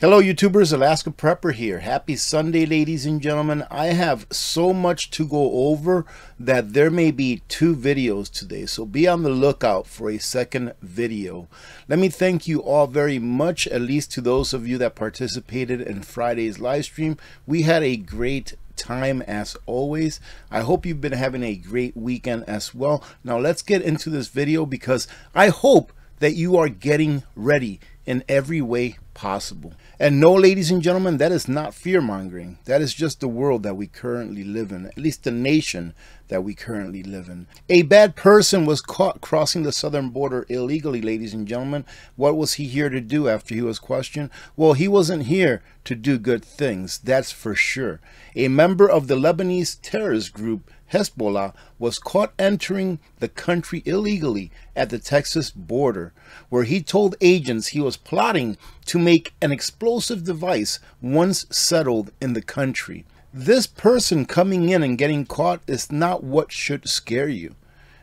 Hello YouTubers, Alaska Prepper here. Happy Sunday, ladies and gentlemen. I have so much to go over that there may be 2 videos today, so be on the lookout for a second video. Let me thank you all very much, at least to those of you that participated in Friday's live stream. We had a great time as always. I hope you've been having a great weekend as well. Now let's get into this video because I hope that you are getting ready in every way possible. And no, ladies and gentlemen, that is not fear-mongering. That is just the world that we currently live in, at least the nation that we currently live in. A bad person was caught crossing the southern border illegally, ladies and gentlemen. What was he here to do after he was questioned? Well, he wasn't here to do good things, that's for sure. A member of the Lebanese terrorist group Hezbollah was caught entering the country illegally at the Texas border, where he told agents he was plotting to make an explosive device once settled in the country. This person coming in and getting caught is not what should scare you.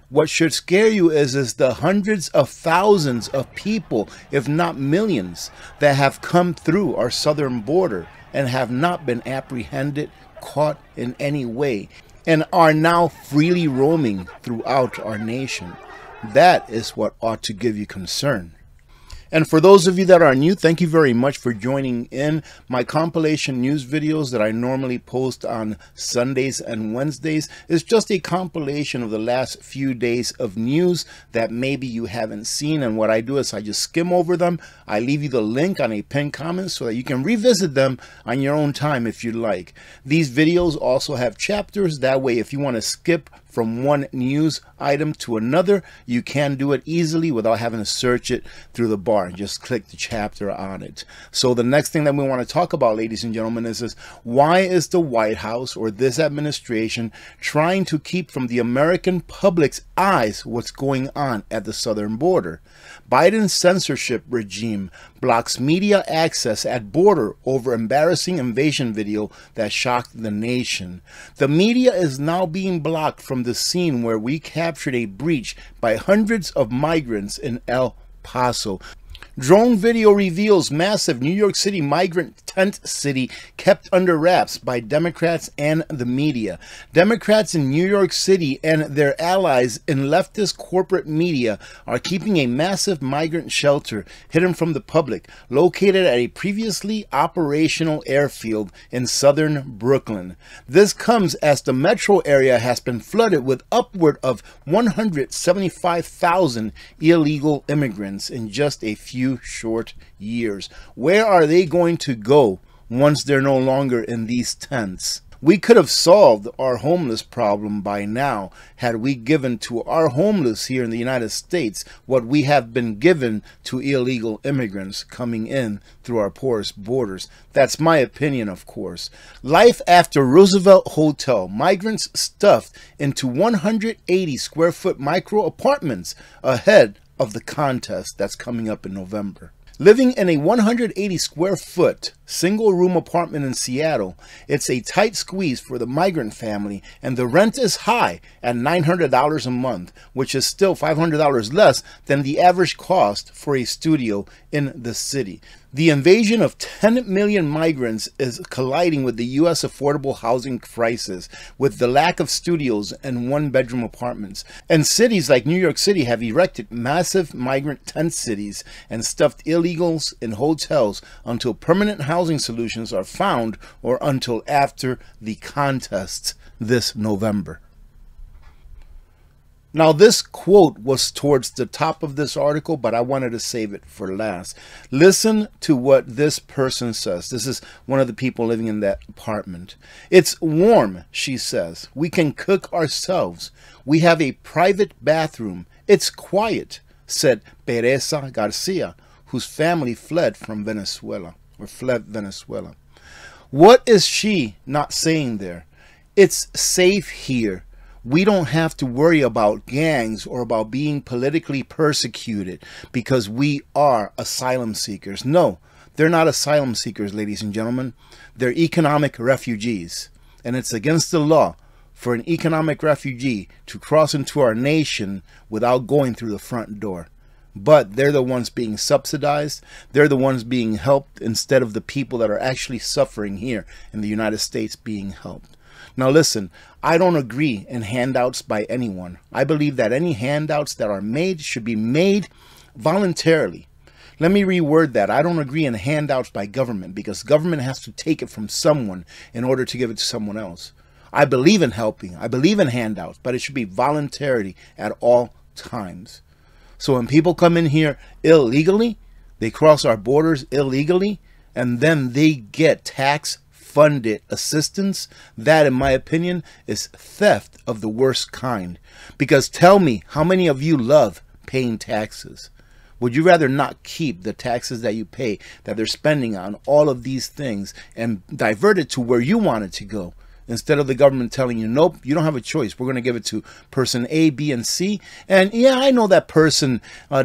What should scare you is the hundreds of thousands of people, if not millions, that have come through our southern border and have not been apprehended, caught in any way, and are now freely roaming throughout our nation. That is what ought to give you concern. And for those of you that are new, thank you very much for joining in my compilation news videos that I normally post on Sundays and Wednesdays. Is just a compilation of the last few days of news that maybe you haven't seen. And what I do is I just skim over them. I leave you the link on a pinned comment so that you can revisit them on your own time if you'd like. These videos also have chapters. That way, if you want to skip from one news item to another, you can do it easily without having to search it through the bar. Just click the chapter on it. So the next thing that we want to talk about, ladies and gentlemen, is this: why is the White House or this administration trying to keep from the American public's eyes what's going on at the southern border? Biden's censorship regime blocks media access at border over embarrassing invasion video that shocked the nation. The media is now being blocked from the scene where we captured a breach by hundreds of migrants in El Paso. Drone video reveals massive New York City migrant tent city kept under wraps by Democrats and the media. Democrats in New York City and their allies in leftist corporate media are keeping a massive migrant shelter hidden from the public, located at a previously operational airfield in southern Brooklyn. This comes as the metro area has been flooded with upward of 175,000 illegal immigrants in just a few short years. Where are they going to go once they're no longer in these tents? We could have solved our homeless problem by now had we given to our homeless here in the United States what we have been given to illegal immigrants coming in through our porous borders. That's my opinion, of course. Life after Roosevelt Hotel. Migrants stuffed into 180 square foot micro apartments ahead of the contest that's coming up in November. Living in a 180 square foot single room apartment in Seattle, it's a tight squeeze for the migrant family, and the rent is high at $900 a month, which is still $500 less than the average cost for a studio in the city. The invasion of 10 million migrants is colliding with the U.S. affordable housing crisis, with the lack of studios and one-bedroom apartments. And cities like New York City have erected massive migrant tent cities and stuffed illegals in hotels until permanent housing solutions are found, or until after the contest this November. Now, this quote was towards the top of this article, but I wanted to save it for last. Listen to what this person says. This is one of the people living in that apartment. It's warm, she says. We can cook ourselves. We have a private bathroom. It's quiet, said Teresa Garcia, whose family fled from Venezuela, or fled Venezuela. What is she not saying there? It's safe here. We don't have to worry about gangs or about being politically persecuted because we are asylum seekers. No, they're not asylum seekers, ladies and gentlemen. They're economic refugees. And it's against the law for an economic refugee to cross into our nation without going through the front door. but they're the ones being subsidized. They're the ones being helped instead of the people that are actually suffering here in the United States being helped. Now listen, I don't agree in handouts by anyone. I believe that any handouts that are made should be made voluntarily. Let me reword that. I don't agree in handouts by government, because government has to take it from someone in order to give it to someone else. I believe in helping. I believe in handouts, but it should be voluntarily at all times. So when people come in here illegally, they cross our borders illegally, and then they get tax-funded assistance, that, in my opinion, is theft of the worst kind. Because tell me, how many of you love paying taxes? Would you rather not keep the taxes that you pay, that they're spending on all of these things, and divert it to where you want it to go? Instead of the government telling you, nope, you don't have a choice. We're going to give it to person A, B, and C. And yeah, I know that person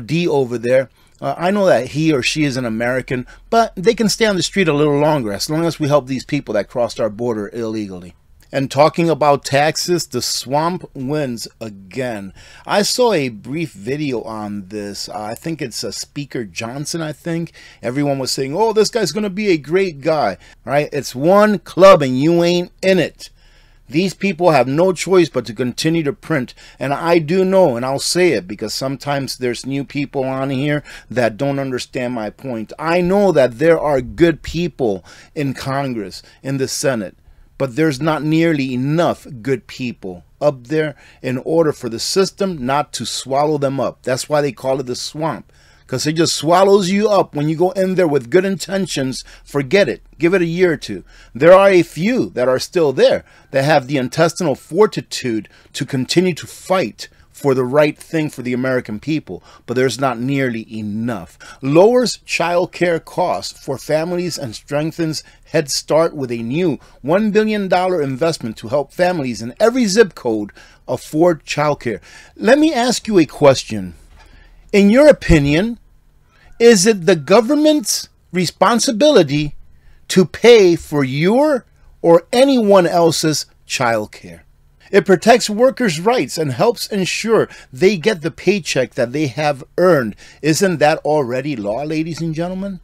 D over there. I know that he or she is an American, but they can stay on the street a little longer as long as we help these people that crossed our border illegally. And talking about taxes, the swamp wins again. I saw a brief video on this. I think it's Speaker Johnson, I think. Everyone was saying, oh, this guy's going to be a great guy. Right? It's one club and you ain't in it. These people have no choice but to continue to print. And I do know, and I'll say it because sometimes there's new people on here that don't understand my point. I know that there are good people in Congress, in the Senate. But there's not nearly enough good people up there in order for the system not to swallow them up. That's why they call it the swamp, because it just swallows you up when you go in there with good intentions. Forget it. Give it a year or two. There are a few that are still there that have the intestinal fortitude to continue to fight for the right thing for the American people, but there's not nearly enough. Lowers child care costs for families and strengthens Head Start with a new $1 billion investment to help families in every zip code afford child care. Let me ask you a question. In your opinion, is it the government's responsibility to pay for your or anyone else's child care? It protects workers' rights and helps ensure they get the paycheck that they have earned. Isn't that already law, ladies and gentlemen?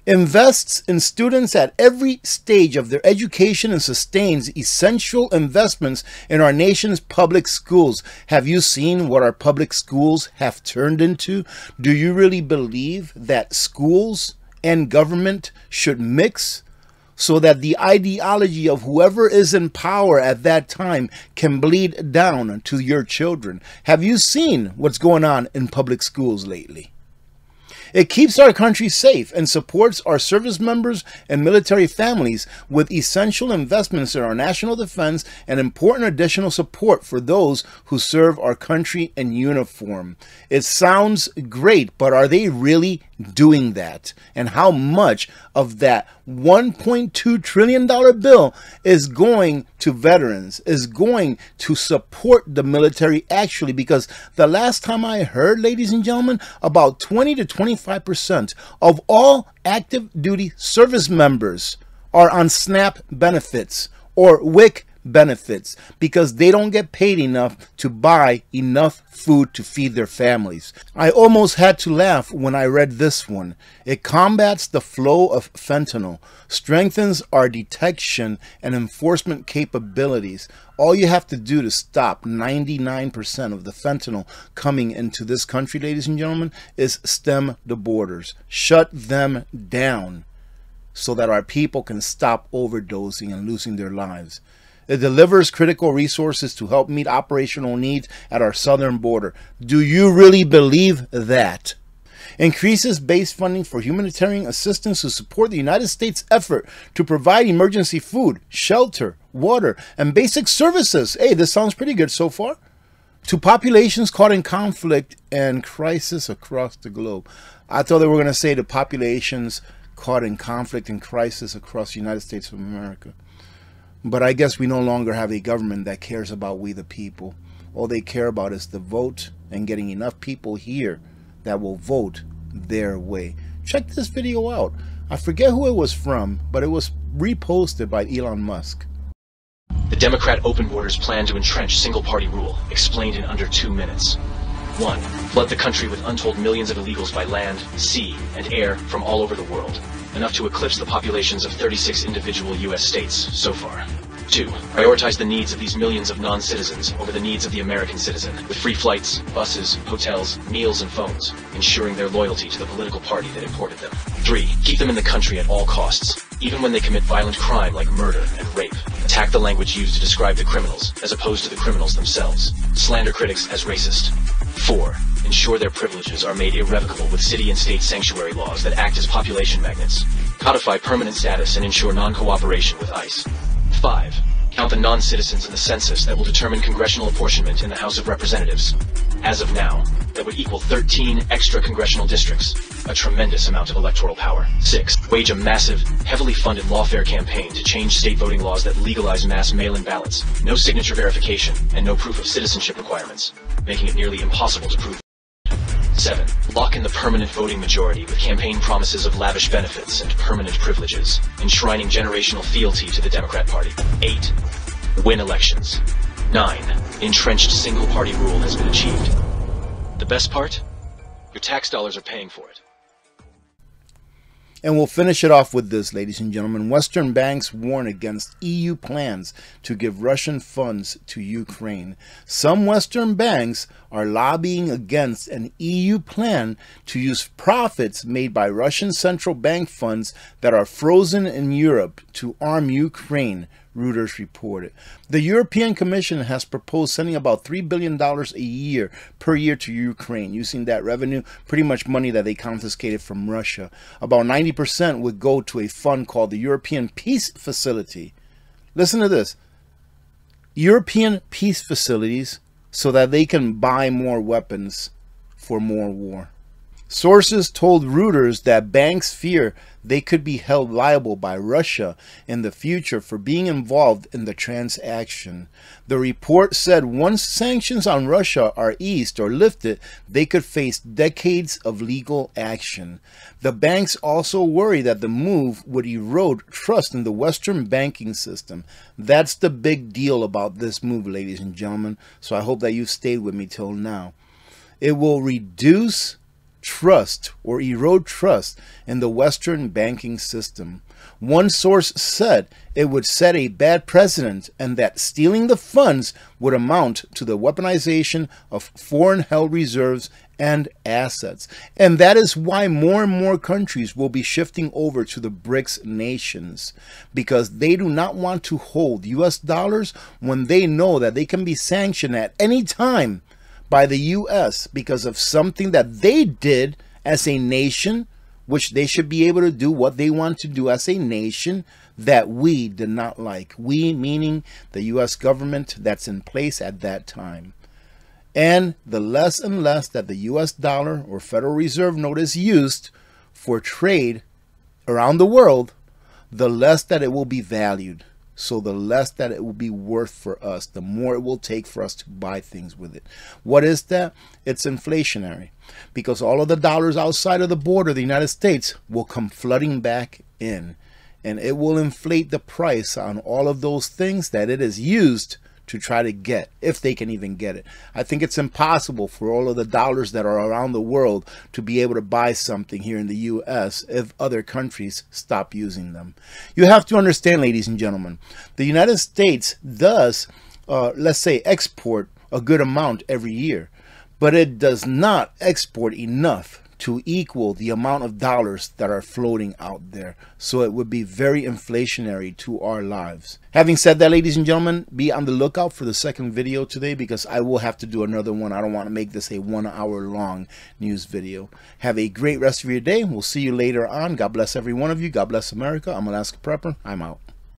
Invests in students at every stage of their education and sustains essential investments in our nation's public schools. Have you seen what our public schools have turned into? Do you really believe that schools and government should mix, so that the ideology of whoever is in power at that time can bleed down to your children? Have you seen what's going on in public schools lately? It keeps our country safe and supports our service members and military families with essential investments in our national defense and important additional support for those who serve our country in uniform. It sounds great, but are they really doing that? And how much of that $1.2 trillion bill is going to veterans, is going to support the military actually? Because the last time I heard, ladies and gentlemen, about 20 to 25% of all active duty service members are on SNAP benefits or WIC benefits because they don't get paid enough to buy enough food to feed their families. I almost had to laugh when I read this one. It combats the flow of fentanyl, strengthens our detection and enforcement capabilities. All you have to do to stop 99% of the fentanyl coming into this country, ladies and gentlemen, is stem the borders. Shut them down so that our people can stop overdosing and losing their lives. It delivers critical resources to help meet operational needs at our southern border. Do you really believe that? Increases base funding for humanitarian assistance to support the United States effort to provide emergency food, shelter, water, and basic services. Hey, this sounds pretty good so far. To populations caught in conflict and crisis across the globe. I thought they were going to say the populations caught in conflict and crisis across the United States of America. But I guess we no longer have a government that cares about we the people. All they care about is the vote and getting enough people here that will vote their way. Check this video out. I forget who it was from, but it was reposted by Elon Musk. The Democrat open borders plan to entrench single-party rule, explained in under 2 minutes. 1. Flood the country with untold millions of illegals by land, sea, and air from all over the world, enough to eclipse the populations of 36 individual U.S. states so far. 2. Prioritize the needs of these millions of non-citizens over the needs of the American citizen, with free flights, buses, hotels, meals, and phones, ensuring their loyalty to the political party that imported them. 3. Keep them in the country at all costs, even when they commit violent crime like murder and rape. Attack the language used to describe the criminals, as opposed to the criminals themselves. Slander critics as racist. 4. Ensure their privileges are made irrevocable with city and state sanctuary laws that act as population magnets. Codify permanent status and ensure non-cooperation with ICE. 5. Count the non-citizens in the census that will determine congressional apportionment in the House of Representatives. As of now, that would equal 13 extra congressional districts, a tremendous amount of electoral power. 6. Wage a massive, heavily funded lawfare campaign to change state voting laws that legalize mass mail-in ballots, no signature verification, and no proof of citizenship requirements, making it nearly impossible to prove. 7. Lock in the permanent voting majority with campaign promises of lavish benefits and permanent privileges, enshrining generational fealty to the Democrat Party. 8. Win elections. 9. Entrenched single-party rule has been achieved. The best part? Your tax dollars are paying for it. And we'll finish it off with this, ladies and gentlemen. Western banks warn against EU plans to give Russian funds to Ukraine. Some Western banks are lobbying against an EU plan to use profits made by Russian central bank funds that are frozen in Europe to arm Ukraine, Reuters reported. The European Commission has proposed sending about $3 billion a year per year to Ukraine, using that revenue, pretty much money that they confiscated from Russia. About 90% would go to a fund called the European Peace Facility. Listen to this. European peace facilities so that they can buy more weapons for more war. Sources told Reuters that banks fear they could be held liable by Russia in the future for being involved in the transaction. The report said once sanctions on Russia are eased or lifted, they could face decades of legal action. The banks also worry that the move would erode trust in the Western banking system. That's the big deal about this move, ladies and gentlemen. So I hope that you've stayed with me till now. It will reduce trust or erode trust in the Western banking system. One source said it would set a bad precedent and that stealing the funds would amount to the weaponization of foreign-held reserves and assets. And that is why more and more countries will be shifting over to the BRICS nations, because they do not want to hold US dollars when they know that they can be sanctioned at any time by the U.S. because of something that they did as a nation, which they should be able to do what they want to do as a nation that we did not like. We meaning the U.S. government that's in place at that time. And the less and less that the U.S. dollar or Federal Reserve note is used for trade around the world, the less that it will be valued. So the less that it will be worth for us, the more it will take for us to buy things with it. What is that? It's inflationary, because all of the dollars outside of the border of the United States will come flooding back in, and it will inflate the price on all of those things that it is used to try to get, if they can even get it. I think it's impossible for all of the dollars that are around the world to be able to buy something here in the U.S. if other countries stop using them. You have to understand, ladies and gentlemen, the United States does, let's say, export a good amount every year, but it does not export enough to equal the amount of dollars that are floating out there. So it would be very inflationary to our lives. Having said that, ladies and gentlemen, be on the lookout for the second video today, because I will have to do another one. I don't want to make this a 1 hour long news video. Have a great rest of your day. We'll see you later on. God bless every one of you. God bless America. I'm Alaska Prepper. I'm out.